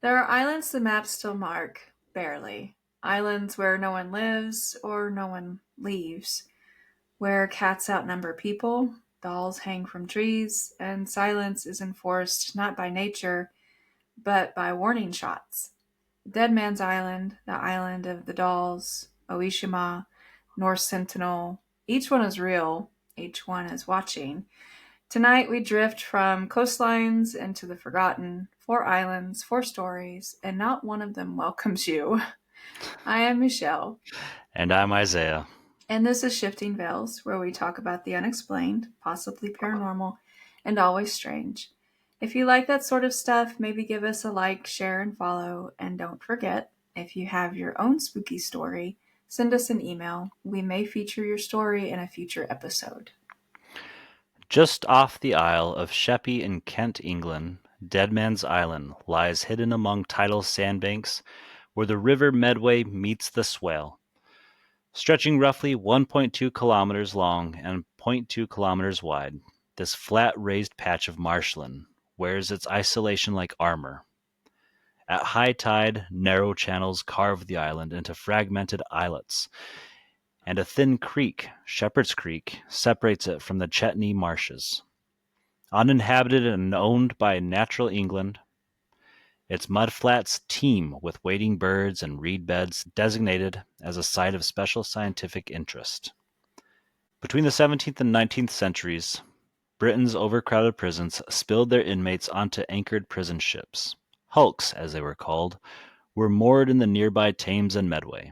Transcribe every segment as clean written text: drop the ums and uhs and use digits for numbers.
There are islands the maps still mark, barely. Islands where no one lives or no one leaves, where cats outnumber people, dolls hang from trees, and silence is enforced not by nature, but by warning shots. Dead Man's Island, the island of the dolls, Oishima, North Sentinel, each one is real, each one is watching. Tonight we drift from coastlines into the forgotten, four islands, four stories, and not one of them welcomes you. I am Michelle, And I'm Isaiah. and this is Shifting Veils, where we talk about the unexplained, possibly paranormal, and always strange. If you like that sort of stuff, maybe give us a like, share, and follow. And don't forget, if you have your own spooky story, send us an email. We may feature your story in a future episode. Just off the Isle of Sheppey in Kent, England, Dead Man's Island lies hidden among tidal sandbanks where the River Medway meets the Swale. Stretching roughly 1.2 kilometers long and zero point 0.2 kilometers wide, this flat raised patch of marshland wears its isolation like armor. At high tide, narrow channels carve the island into fragmented islets, and a thin creek, Shepherd's Creek, separates it from the Chetney Marshes. Uninhabited and owned by Natural England, its mudflats teem with wading birds and reed beds designated as a site of special scientific interest. Between the 17th and 19th centuries, Britain's overcrowded prisons spilled their inmates onto anchored prison ships. Hulks, as they were called, were moored in the nearby Thames and Medway.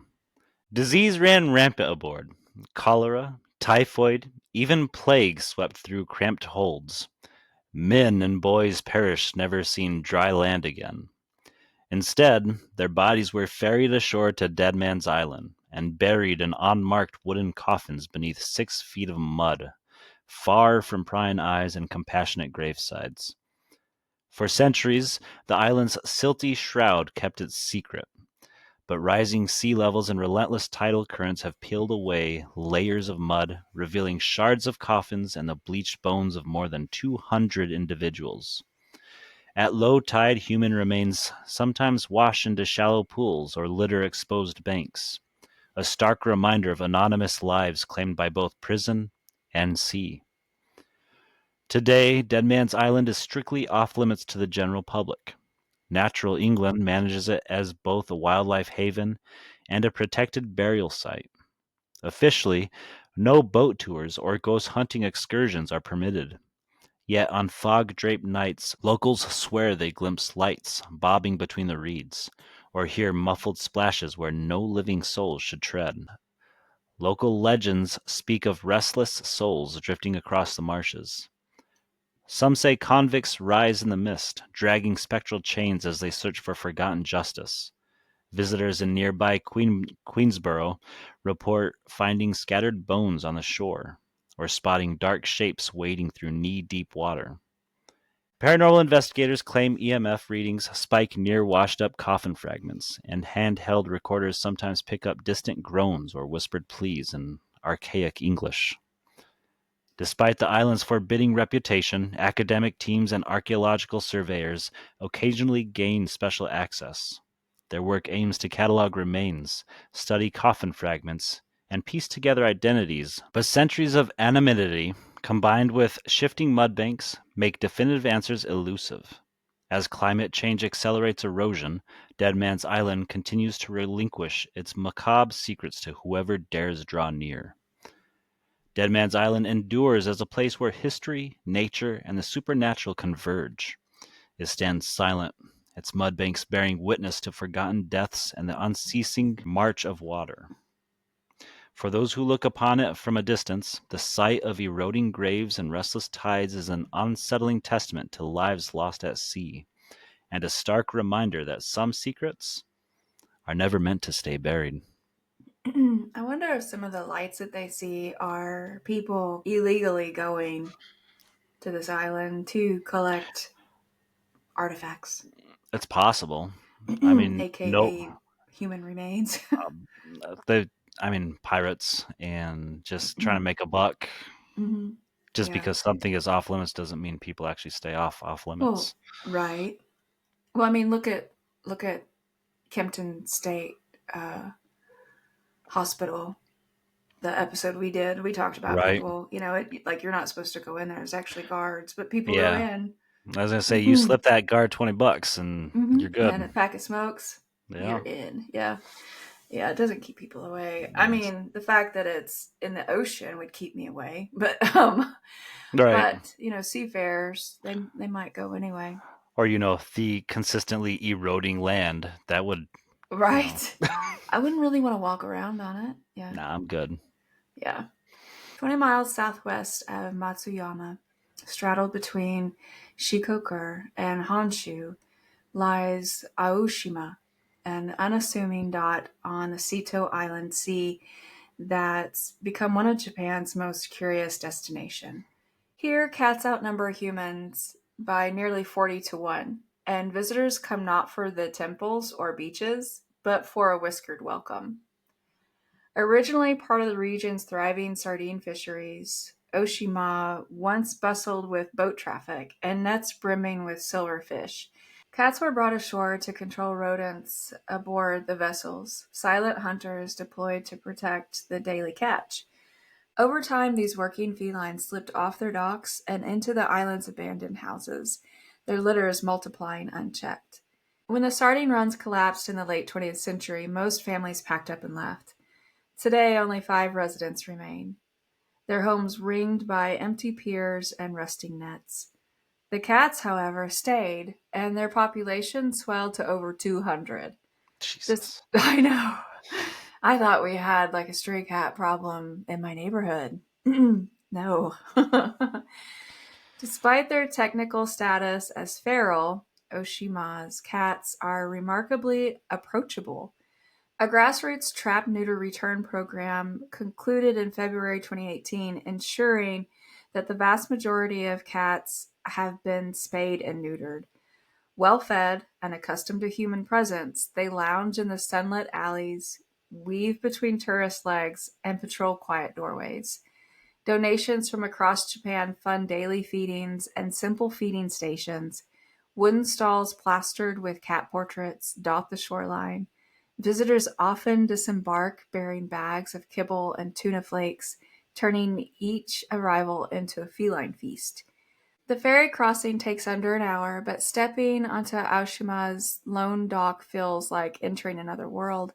Disease ran rampant aboard. Cholera, typhoid, even plague swept through cramped holds. Men and boys perished, never seen dry land again. Instead, their bodies were ferried ashore to Dead Man's Island and buried in unmarked wooden coffins beneath 6 feet of mud, far from prying eyes and compassionate gravesides. For centuries, the island's silty shroud kept its secret, but rising sea levels and relentless tidal currents have peeled away layers of mud, revealing shards of coffins and the bleached bones of more than 200 individuals. At low tide, human remains sometimes wash into shallow pools or litter exposed banks, a stark reminder of anonymous lives claimed by both prison and sea. Today, Dead Man's Island is strictly off limits to the general public. Natural England manages it as both a wildlife haven and a protected burial site. Officially, no boat tours or ghost hunting excursions are permitted. Yet on fog-draped nights, locals swear they glimpse lights bobbing between the reeds, or hear muffled splashes where no living soul should tread. Local legends speak of restless souls drifting across the marshes. Some say convicts rise in the mist, dragging spectral chains as they search for forgotten justice. Visitors in nearby Queensborough report finding scattered bones on the shore, or spotting dark shapes wading through knee-deep water. Paranormal investigators claim EMF readings spike near washed-up coffin fragments, and handheld recorders sometimes pick up distant groans or whispered pleas in archaic English. Despite the island's forbidding reputation, academic teams and archaeological surveyors occasionally gain special access. Their work aims to catalog remains, study coffin fragments, and piece together identities, but centuries of anonymity combined with shifting mudbanks make definitive answers elusive. As climate change accelerates erosion, Dead Man's Island continues to relinquish its macabre secrets to whoever dares draw near. Dead Man's Island endures as a place where history, nature, and the supernatural converge. It stands silent, its mudbanks bearing witness to forgotten deaths and the unceasing march of water. For those who look upon it from a distance, the sight of eroding graves and restless tides is an unsettling testament to lives lost at sea, and a stark reminder that some secrets are never meant to stay buried. I wonder if some of the lights that they see are people illegally going to this island to collect artifacts, It's possible. I mean, no, aka human remains. um, they, pirates and just trying to make a buck. Hmm. Just Yeah. because something is off limits doesn't mean people actually stay off Well, limits. right. Well, I mean, look at look at Kempton State uh, Hospital, the episode we did. We talked about Right. people, like you're not supposed to go in there. There's actually guards, but people go Yeah. in. I was gonna say you Hmm. slip that guard $20 and you're And good. a pack of smokes, you're Yeah. in. Yeah. Yeah, it doesn't keep people away. I Nice. mean, the fact that it's in the ocean would keep me away, but Right. seafarers they might go anyway. Or the consistently eroding land. That would, you know. Right. I wouldn't really want to walk around on it. Yeah. Nah, I'm good. Yeah. 20 miles southwest of Matsuyama, straddled between Shikoku and Honshu, lies Aoshima, an unassuming dot on the Seto Island Sea that's become one of Japan's most curious destinations. Here, cats outnumber humans by nearly 40 to 1, and visitors come not for the temples or beaches, but for a whiskered welcome. Originally part of the region's thriving sardine fisheries, Oshima once bustled with boat traffic and nets brimming with silverfish. Cats were brought ashore to control rodents aboard the vessels, silent hunters deployed to protect the daily catch. Over time, these working felines slipped off their docks and into the island's abandoned houses, their litters multiplying unchecked. When the sardine runs collapsed in the late 20th century, most families packed up and left. Today, only 5 residents remain, their homes ringed by empty piers and rusting nets. The cats, however, stayed, and their population swelled to over 200. Jesus. I know. I thought we had like a stray cat problem in my neighborhood. No. Despite their technical status as feral, Oshima's cats are remarkably approachable. A grassroots trap neuter return program concluded in February 2018, ensuring that the vast majority of cats have been spayed and neutered. Well fed and accustomed to human presence, they lounge in the sunlit alleys, weave between tourist legs, and patrol quiet doorways. Donations from across Japan fund daily feedings and simple feeding stations. Wooden stalls plastered with cat portraits dot the shoreline. Visitors often disembark bearing bags of kibble and tuna flakes, turning each arrival into a feline feast. The ferry crossing takes under an hour, but stepping onto Aoshima's lone dock feels like entering another world.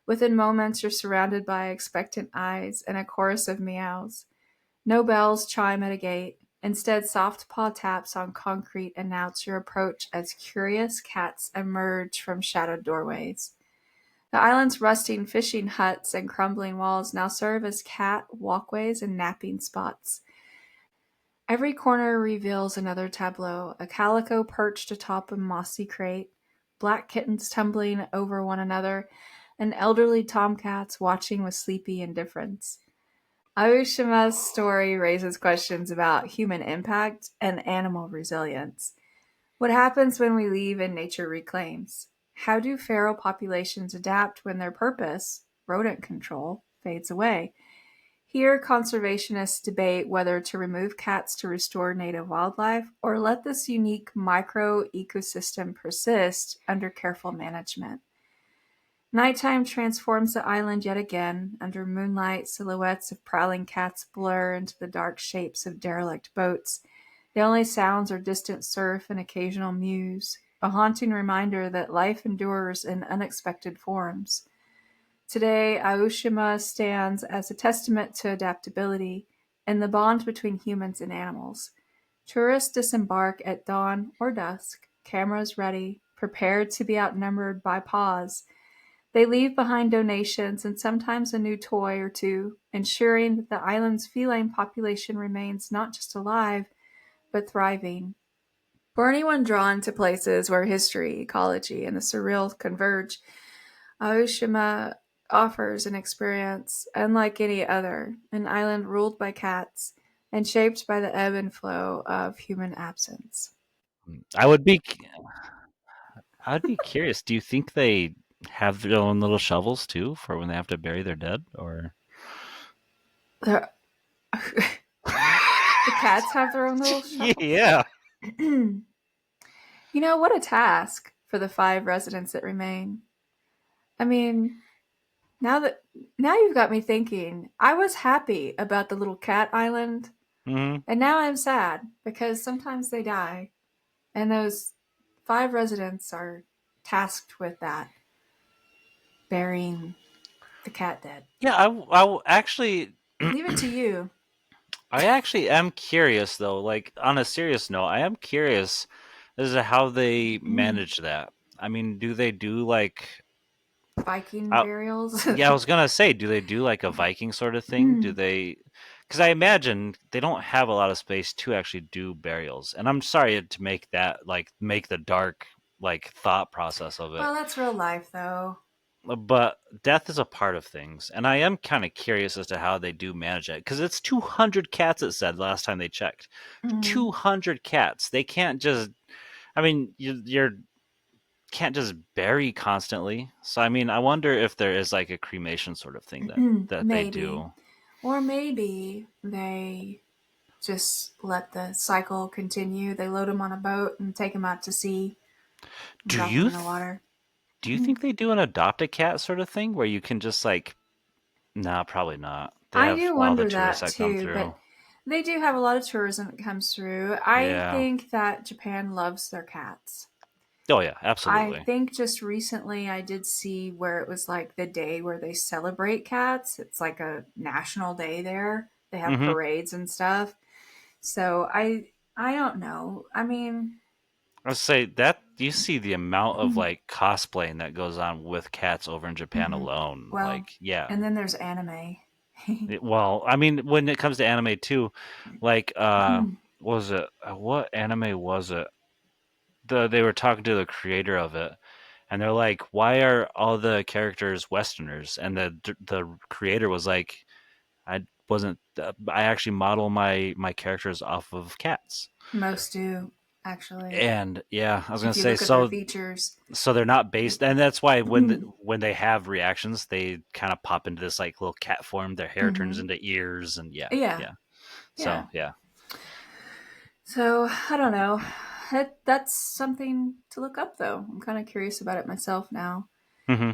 Within moments, you're surrounded by expectant eyes and a chorus of meows. No bells chime at a gate. Instead, soft paw taps on concrete announce your approach as curious cats emerge from shadowed doorways. The island's rusting fishing huts and crumbling walls now serve as cat walkways and napping spots. Every corner reveals another tableau, a calico perched atop a mossy crate, black kittens tumbling over one another, and elderly tomcats watching with sleepy indifference. Aoshima's story raises questions about human impact and animal resilience. What happens when we leave and nature reclaims? How do feral populations adapt when their purpose, rodent control, fades away? Here, conservationists debate whether to remove cats to restore native wildlife or let this unique micro ecosystem persist under careful management. Nighttime transforms the island yet again. Under moonlight, silhouettes of prowling cats blur into the dark shapes of derelict boats. The only sounds are distant surf and occasional mews, a haunting reminder that life endures in unexpected forms. Today, Aoshima stands as a testament to adaptability and the bond between humans and animals. Tourists disembark at dawn or dusk, cameras ready, prepared to be outnumbered by paws. They leave behind donations and sometimes a new toy or two, ensuring that the island's feline population remains not just alive, but thriving. For anyone drawn to places where history, ecology, and the surreal converge, Aoshima offers an experience unlike any other, an island ruled by cats and shaped by the ebb and flow of human absence. I would be I'd be curious. Do you think they have their own little shovels too for when they have to bury their dead, or The, the cats have their own little shovels. yeah. What a task for the 5 residents that remain. I mean, now that now you've got me thinking. I was happy about the little cat island, Hmm. and now I'm sad because sometimes they die, and those 5 residents are tasked with that, burying the cat dead. Yeah, actually, Leave it to you. I actually am curious though. Like on a serious note, I am curious as to how they manage that. I mean, do they do like? Viking I, burials. yeah, I was gonna say, do they do like a Viking sort of thing? Do they? Because I imagine they don't have a lot of space to actually do burials. And I'm sorry to make that like make the dark like thought process of it. Well, that's real life, though. But death is a part of things, and I am kind of curious as to how they do manage it because it's 200 cats. It said last time they checked, Mm. 200 cats. They can't just. I mean, you're can't just bury constantly. So I mean, I wonder if there is like a cremation sort of thing that they Maybe. do. Or maybe they just let the cycle continue. They load them on a boat and take them out to sea and Do drop them you in the water. do you think they do an adopt a cat sort of thing where you can just like? Nah, probably not. They I have do all the wonder tourists that that come too, through. but they do have a lot of tourism that comes through. I Yeah. think that Japan loves their cats. Oh yeah, I absolutely. think just recently I did see where it was like the day where they celebrate cats. It's like a national day there. They have Mm-hmm. parades and stuff. So I don't know. I mean, I say that you see the amount of like cosplaying that goes on with cats over in Japan mhm. alone. Well, Like, yeah. and then there's anime. Well, I mean, when it comes to anime too, like, what was it? What anime was it? They were talking to the creator of it, and they're like, "Why are all the characters Westerners?" And the creator was like, "I wasn't. I actually model my characters off of cats." Most do, actually. And yeah, I was gonna If you say look at their so. features. So they're not based, and that's why when they have reactions, they kind of pop into this like little cat form. Their hair turns Mhm. into ears, and yeah, Yeah, yeah. yeah. So yeah. So I don't know. That's something to look up, though. I'm kind of curious about it myself now. Hmm.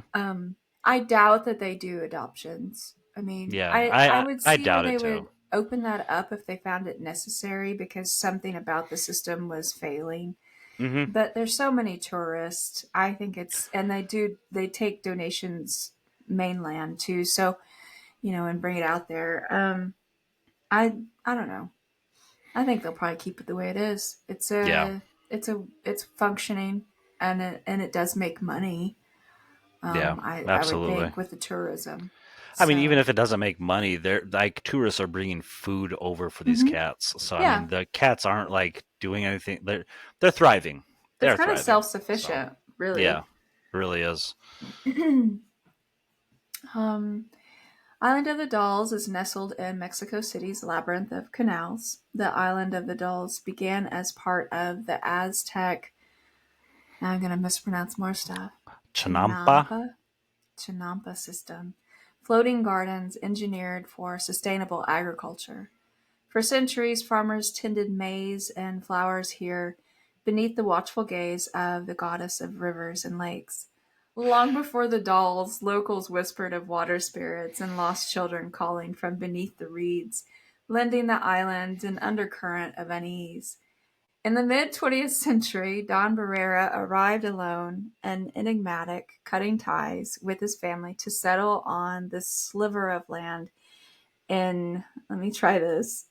I doubt that they do adoptions. I mean, Yeah, I would I see where doubt it they too. would open that up if they found it necessary because something about the system was failing. Hmm. But there's so many tourists. I think it's and they take donations mainland too. So and bring it out there. I don't know. I think they'll probably keep it the way it is. Yeah, It's functioning and it does make money. yeah, I would absolutely. think with the tourism. I mean, even So if it doesn't make money, they're like tourists are bringing food over for these mhm. cats. So I Yeah, mean, the cats aren't like doing anything. They're thriving. it's They're kind of thriving. self So sufficient, yeah, really. it really is. um, Island of the Dolls is nestled in Mexico City's labyrinth of canals. The Island of the Dolls began as part of the Aztec. Now I'm going to mispronounce more stuff. Chinampa, Chinampa system. Floating gardens engineered for sustainable agriculture. For centuries, farmers tended maize and flowers here beneath the watchful gaze of the goddess of rivers and lakes. Long before the dolls, locals whispered of water spirits and lost children calling from beneath the reeds, lending the island an undercurrent of unease. In the mid 20th century, Don Barrera arrived alone and enigmatic, cutting ties with his family to settle on this sliver of land in, let me try this,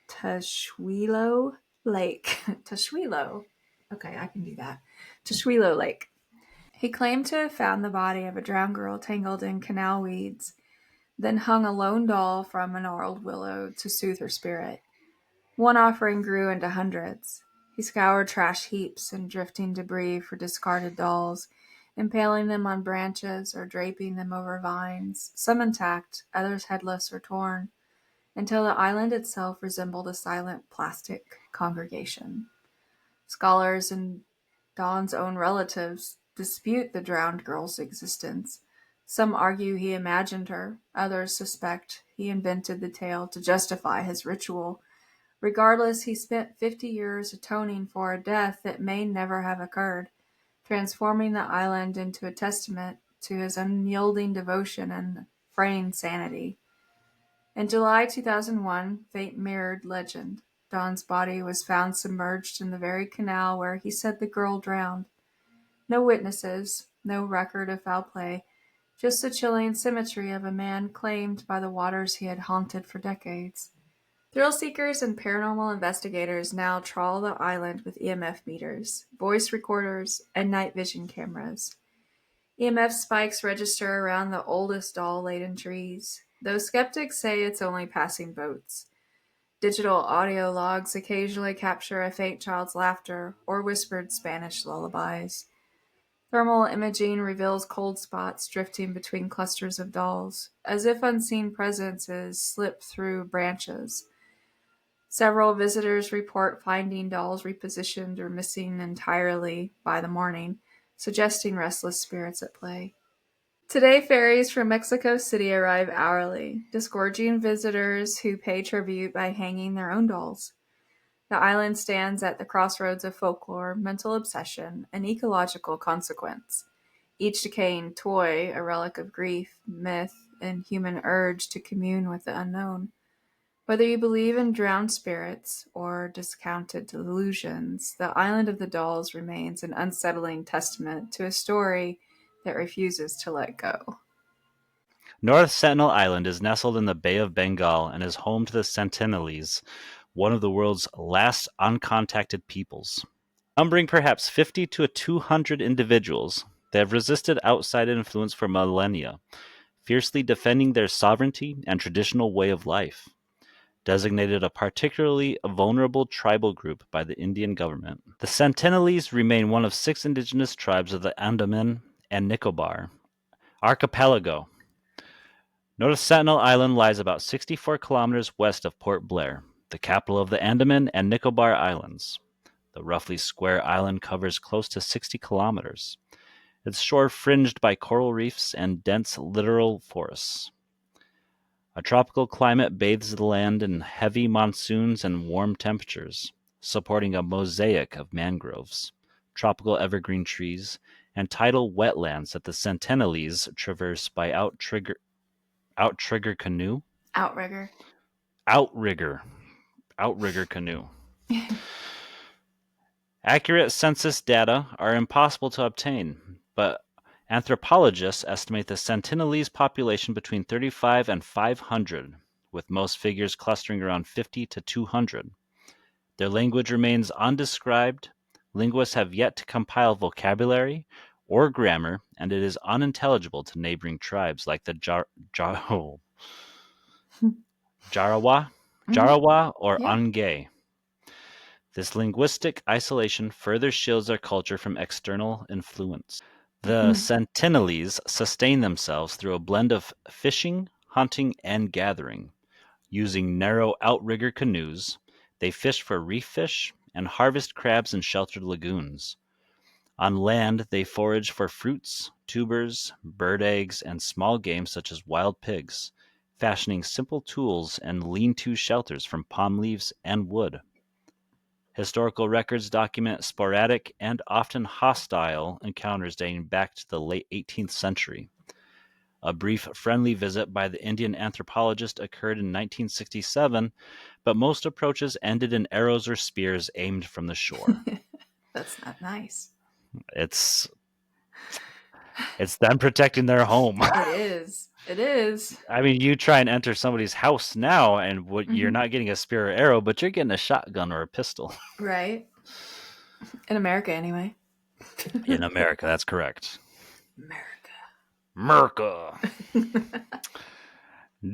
Tashuilo Lake. Tashuilo. Okay, I can do that. Tashuilo Lake. He claimed to have found the body of a drowned girl tangled in canal weeds, then hung a lone doll from a gnarled willow to soothe her spirit. One offering grew into hundreds. He scoured trash heaps and drifting debris for discarded dolls, impaling them on branches or draping them over vines, some intact, others headless or torn, until the island itself resembled a silent plastic congregation. Scholars and Don's own relatives dispute the drowned girl's existence. Some argue he imagined her, others suspect he invented the tale to justify his ritual. Regardless, he spent 50 years atoning for a death that may never have occurred, transforming the island into a testament to his unyielding devotion and fraying sanity. In July 2001, fate mirrored legend. Don's body was found submerged in the very canal where he said the girl drowned. No witnesses, no record of foul play, just the chilling symmetry of a man claimed by the waters he had haunted for decades. Thrill seekers and paranormal investigators now trawl the island with EMF meters, voice recorders, and night vision cameras. EMF spikes register around the oldest doll laden trees, though skeptics say it's only passing boats. Digital audio logs occasionally capture a faint child's laughter or whispered Spanish lullabies. Thermal imaging reveals cold spots drifting between clusters of dolls, as if unseen presences slip through branches. Several visitors report finding dolls repositioned or missing entirely by the morning, suggesting restless spirits at play. Today, ferries from Mexico City arrive hourly, disgorging visitors who pay tribute by hanging their own dolls. The island stands at the crossroads of folklore, mental obsession, and ecological consequence. Each decaying toy, a relic of grief, myth, and human urge to commune with the unknown. Whether you believe in drowned spirits or discounted delusions, the Island of the Dolls remains an unsettling testament to a story that refuses to let go. North Sentinel Island is nestled in the Bay of Bengal and is home to the Sentinelese, one of the world's last uncontacted peoples. Numbering perhaps 50 to 200 individuals, they have resisted outside influence for millennia, fiercely defending their sovereignty and traditional way of life. Designated a particularly vulnerable tribal group by the Indian government. The Sentinelese remain one of 6 indigenous tribes of the Andaman and Nicobar archipelago. North Sentinel Island lies about 64 kilometers west of Port Blair, the capital of the Andaman and Nicobar Islands. The roughly square island covers close to 60 kilometers, its shore fringed by coral reefs and dense littoral forests. A tropical climate bathes the land in heavy monsoons and warm temperatures, supporting a mosaic of mangroves, tropical evergreen trees, and tidal wetlands that the Sentinelese traverse by outrigger canoe. Outrigger. Outrigger. Outrigger canoe. Accurate census data are impossible to obtain, but anthropologists estimate the Sentinelese population between 35 and 500, with most figures clustering around 50 to 200. Their language remains undescribed. Linguists have yet to compile vocabulary or grammar, and it is unintelligible to neighboring tribes like the Jarawa, Mhm. or Yeah. Angay. This linguistic isolation further shields their culture from external influence. The Sentinelese sustain themselves through a blend of fishing, hunting, and gathering. Using narrow outrigger canoes, they fish for reef fish and harvest crabs in sheltered lagoons. On land, they forage for fruits, tubers, bird eggs, and small game such as wild pigs, fashioning simple tools and lean-to shelters from palm leaves and wood. Historical records document sporadic and often hostile encounters dating back to the late 18th century. A brief friendly visit by the Indian anthropologist occurred in 1967, but most approaches ended in arrows or spears aimed from the shore. That's not nice. It's it's them protecting their home. It is. It is. I mean, you try and enter somebody's house now, and you're Mhm. not getting a spear or arrow, but you're getting a shotgun or a pistol. Right. In America, anyway. In America, that's correct. America. America.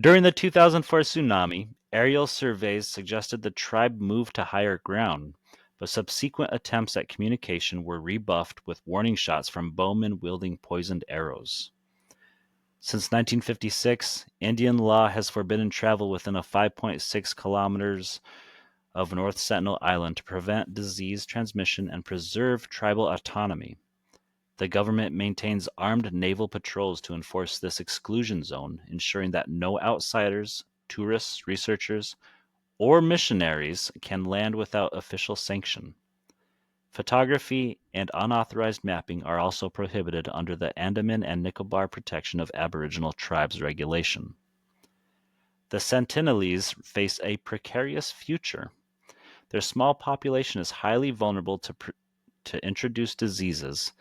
During the 2004 tsunami, aerial surveys suggested the tribe move to higher ground, but subsequent attempts at communication were rebuffed with warning shots from bowmen wielding poisoned arrows. Since 1956, Indian law has forbidden travel within a 5.6 kilometers of North Sentinel Island to prevent disease transmission and preserve tribal autonomy. The government maintains armed naval patrols to enforce this exclusion zone, ensuring that no outsiders, tourists, researchers, or missionaries can land without official sanction. Photography and unauthorized mapping are also prohibited under the Andaman and Nicobar Protection of Aboriginal Tribes regulation. The Sentinelese face a precarious future. Their small population is highly vulnerable to introduced diseases,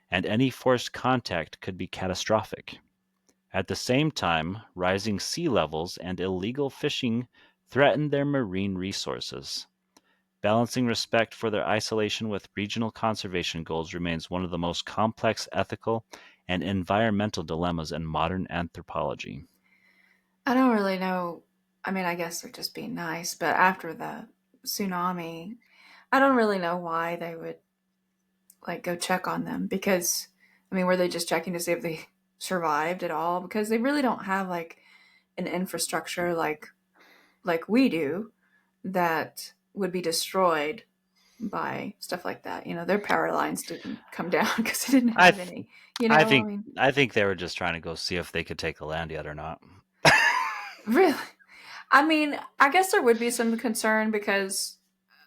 and any forced contact could be catastrophic. At the same time, rising sea levels and illegal fishing threaten their marine resources. Balancing respect for their isolation with regional conservation goals remains one of the most complex ethical and environmental dilemmas in modern anthropology. I don't really know. I mean, I guess they're just being nice, but after the tsunami, I don't really know why they would like go check on them because I mean, were they just checking to see if they survived at all? Because they really don't have like an infrastructure like we do that would be destroyed by stuff like that. Their power lines didn't come down because they didn't I have th- any. I I think mean, I think they were just trying to go see if they could take the land yet or not. really. I mean, I guess there would be some concern because,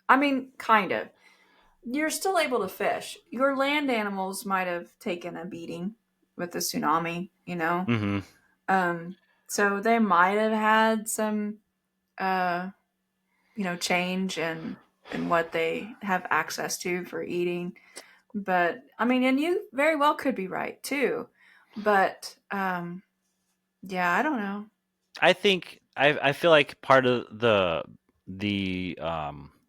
I mean, kind of. You're still able to fish. Your land animals might have taken a beating with the tsunami, Hmm. Um, so they might have had some, uh, change in what they have access to for eating. But I mean, and you very well could be right too. But yeah, I don't know. I feel like part of the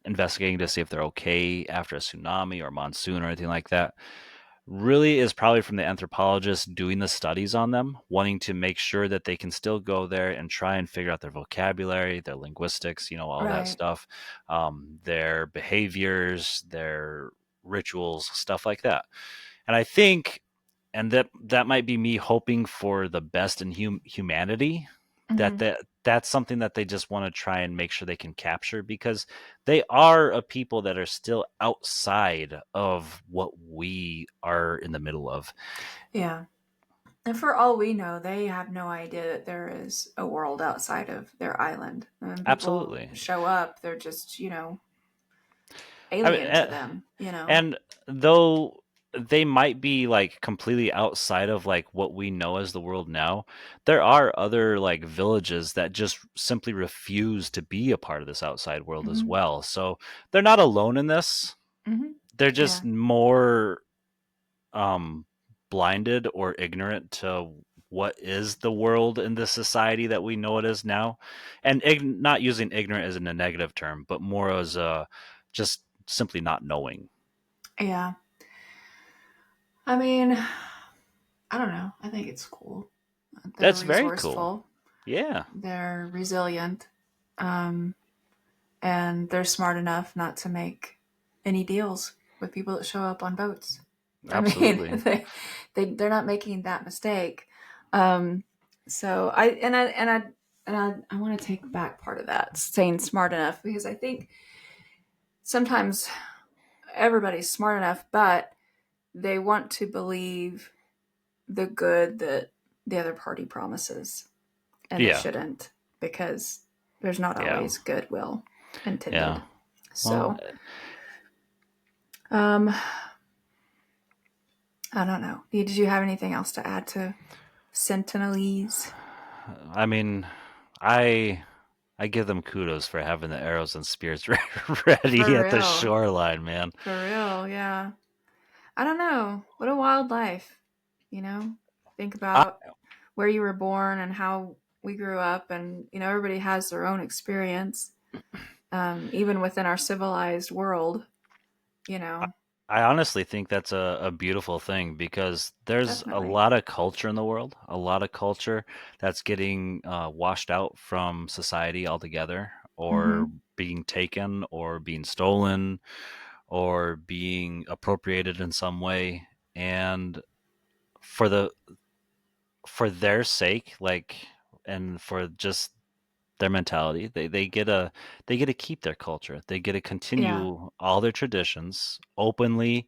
investigating to see if they're okay after a tsunami or monsoon or anything like that really is probably from the anthropologists doing the studies on them, wanting to make sure that they can still go there and try and figure out their vocabulary, their linguistics, all that Right. stuff, their behaviors, their rituals, stuff like that. And I think, and that might be me hoping for the best in humanity, Hmm. that's something that they just want to try and make sure they can capture because they are a people that are still outside of what we are in the middle of. Yeah. And for all we know, they have no idea that there is a world outside of their island. And when people Absolutely. show up, they're just, I mean, alien to them. and though they might be like completely outside of like what we know as the world now, there are other like villages that just simply refuse to be a part of this outside world as Hmm. well. So they're not alone in this. Hmm. They're Yeah. just more um blinded or ignorant to what is the world in the society that we know it is now, and not using ignorant as in a negative term but more as a just simply not knowing. Yeah. I mean, I don't know. I think it's cool. They're That's very cool. resourceful, Yeah, they're resilient, um, and they're smart enough not to make any deals with people that show up on boats. I mean, absolutely. they're not making that mistake. Um, so I want to take back part of that saying smart enough because I think sometimes everybody's smart enough, but they want to believe the good that the other party promises, and they Yeah, shouldn't because there's not yeah, always goodwill yeah. intended. Well, So, um, I don't know. Did you have anything else to add to Sentinelese? I mean, I I give them kudos for having the arrows and spears ready For at the real. shoreline, man. For real, yeah. I don't know. What a wild life, you know? Think I, about where you were born and how we grew up, and, everybody has their own experience, even within our civilized world, you know? I honestly think that's a beautiful thing because there's a Definitely. lot of culture in the world, a lot of culture that's getting washed out from society altogether, or Hmm. being taken, or being stolen, or being appropriated in some way. And for for their sake, like, and for just their mentality, they get to keep their culture. They get to Yeah. continue all their traditions openly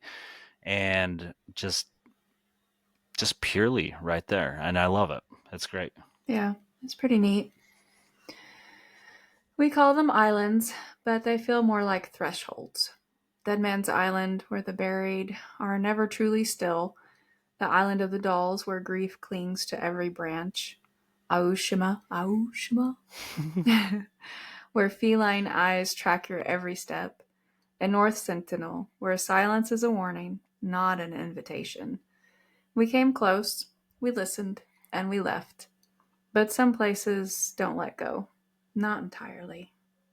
and just purely right there, and I love it. It's great. Yeah. It's pretty neat. We call them islands, but they feel more like thresholds. Dead Man's Island, where the buried are never truly still, the island of the dolls, where grief clings to every branch. Aoshima, Aoshima, where feline eyes track your every step. And North Sentinel, where silence is a warning, not an invitation. We came close, we listened, and we left. But some places don't let go. Not entirely.